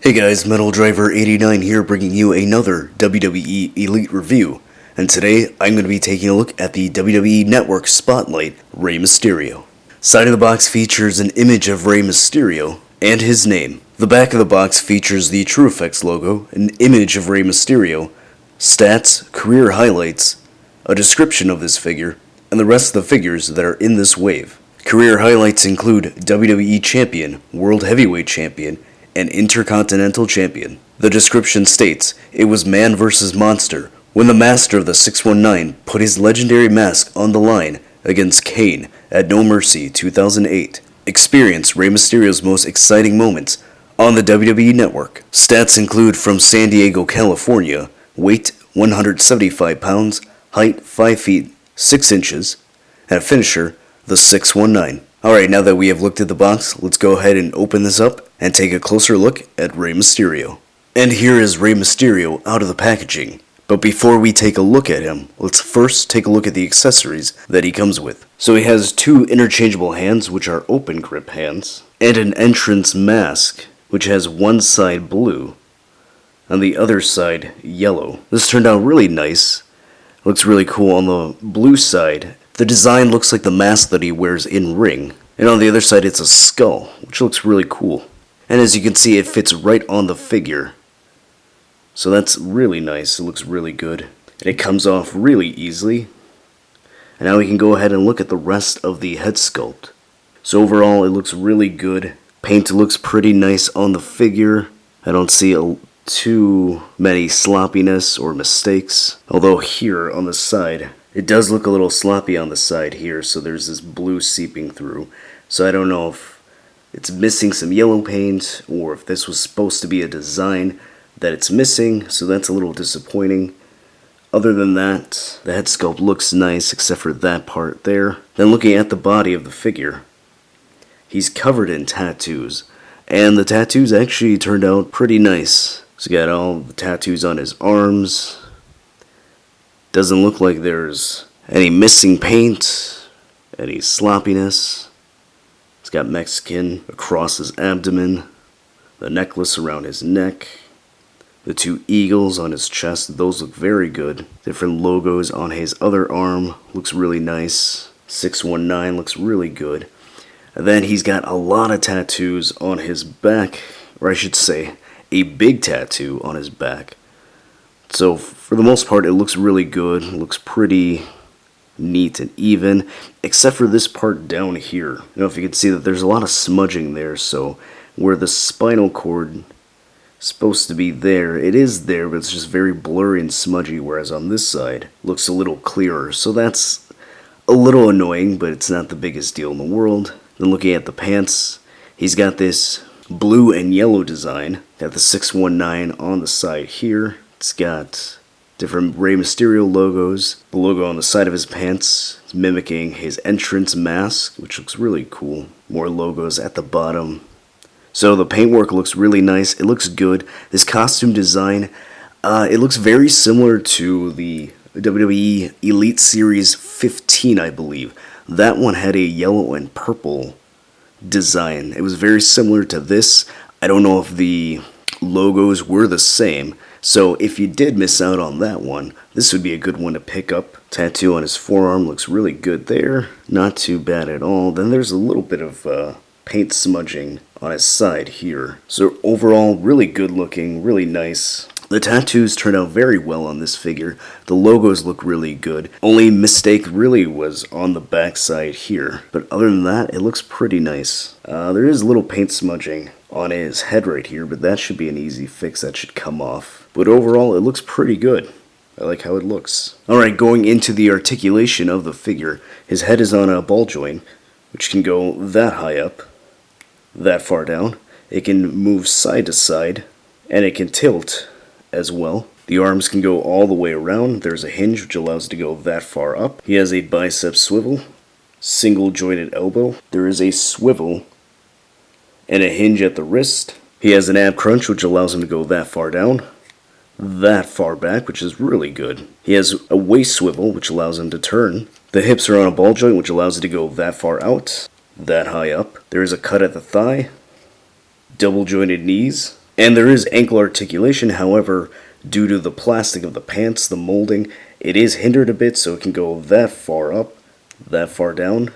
Hey guys, Metal Driver 89 here bringing you another WWE Elite review, and today I'm going to be taking a look at the WWE Network Spotlight Rey Mysterio. Side of the box features an image of Rey Mysterio and his name. The back of the box features the TrueFX logo, an image of Rey Mysterio, stats, career highlights, a description of this figure, and the rest of the figures that are in this wave. Career highlights include WWE Champion, World Heavyweight Champion, and Intercontinental Champion. The description states, "It was man versus monster when the master of the 619 put his legendary mask on the line against Kane at No Mercy 2008. Experience Rey Mysterio's most exciting moments on the WWE Network." Stats include from San Diego, California, weight 175 pounds, height 5 feet 6 inches, and a finisher, the 619. Alright, now that we have looked at the box, let's go ahead and open this up and take a closer look at Rey Mysterio. And here is Rey Mysterio out of the packaging. But before we take a look at him, let's first take a look at the accessories that he comes with. So he has two interchangeable hands, which are open grip hands, and an entrance mask, which has one side blue, and the other side yellow. This turned out really nice. Looks really cool. On the blue side, the design looks like the mask that he wears in ring. And on the other side it's a skull, which looks really cool. And as you can see, it fits right on the figure. So that's really nice. It looks really good. And it comes off really easily. And now we can go ahead and look at the rest of the head sculpt. So overall, it looks really good. Paint looks pretty nice on the figure. I don't see too many sloppiness or mistakes. Although here on the side, it does look a little sloppy on the side here, so there's this blue seeping through. So I don't know if it's missing some yellow paint, or if this was supposed to be a design that it's missing, so that's a little disappointing. Other than that, the head sculpt looks nice, except for that part there. Then looking at the body of the figure, he's covered in tattoos, and the tattoos actually turned out pretty nice. So he got all the tattoos on his arms. Doesn't look like there's any missing paint, any sloppiness. He's got Mexican across his abdomen, the necklace around his neck, the two eagles on his chest, those look very good. Different logos on his other arm, looks really nice. 619 looks really good. And then he's got a lot of tattoos on his back, or I should say, a big tattoo on his back. So for the most part, it looks really good. It looks pretty neat and even, except for this part down here. I don't know if you can see that there's a lot of smudging there, so where the spinal cord is supposed to be there, it is there, but it's just very blurry and smudgy, whereas on this side, it looks a little clearer. So that's a little annoying, but it's not the biggest deal in the world. Then looking at the pants, he's got this blue and yellow design. Got the 619 on the side here. It's got different Rey Mysterio logos. The logo on the side of his pants is mimicking his entrance mask, which looks really cool. More logos at the bottom. So the paintwork looks really nice. It looks good. This costume design, it looks very similar to the WWE Elite Series 15, I believe. That one had a yellow and purple design. It was very similar to this. I don't know if the logos were the same. So if you did miss out on that one, this would be a good one to pick up. Tattoo on his forearm looks really good there. Not too bad at all. Then there's a little bit of paint smudging on his side here. So overall, really good looking, really nice. The tattoos turned out very well on this figure. The logos look really good. Only mistake really was on the back side here. But other than that, it looks pretty nice. There is a little paint smudging on his head right here, but that should be an easy fix. That should come off. But overall, it looks pretty good. I like how it looks. Alright, going into the articulation of the figure. His head is on a ball joint, which can go that high up, that far down. It can move side to side, and it can tilt as well. The arms can go all the way around. There's a hinge which allows it to go that far up. He has a bicep swivel, single jointed elbow. There is a swivel and a hinge at the wrist. He has an ab crunch which allows him to go that far down, that far back, which is really good. He has a waist swivel which allows him to turn. The hips are on a ball joint which allows it to go that far out, that high up. There is a cut at the thigh, double jointed knees, And there is ankle articulation, however, due to the plastic of the pants, the molding, it is hindered a bit, so it can go that far up, that far down,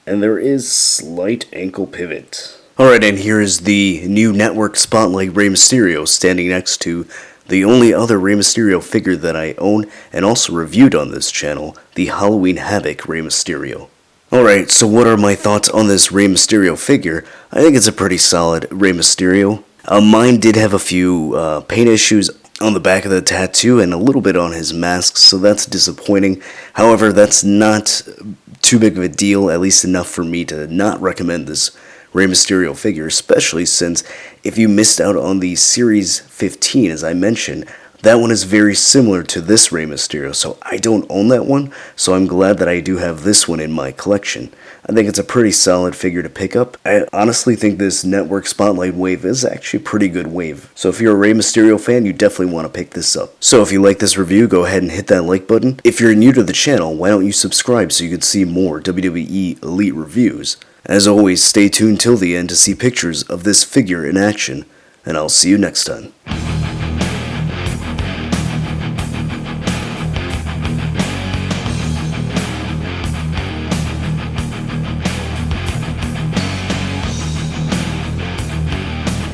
and there is slight ankle pivot. Alright, and here is the new Network Spotlight Rey Mysterio standing next to the only other Rey Mysterio figure that I own and also reviewed on this channel, the Halloween Havoc Rey Mysterio. Alright, so what are my thoughts on this Rey Mysterio figure? I think it's a pretty solid Rey Mysterio. Mine did have a few paint issues on the back of the tattoo and a little bit on his mask, so that's disappointing. However, that's not too big of a deal, at least enough for me to not recommend this Rey Mysterio figure, especially since if you missed out on the Series 15, as I mentioned, that one is very similar to this Rey Mysterio, so I don't own that one, so I'm glad that I do have this one in my collection. I think it's a pretty solid figure to pick up. I honestly think this Network Spotlight wave is actually a pretty good wave. So if you're a Rey Mysterio fan, you definitely want to pick this up. So if you like this review, go ahead and hit that like button. If you're new to the channel, why don't you subscribe so you can see more WWE Elite reviews. As always, stay tuned till the end to see pictures of this figure in action, and I'll see you next time.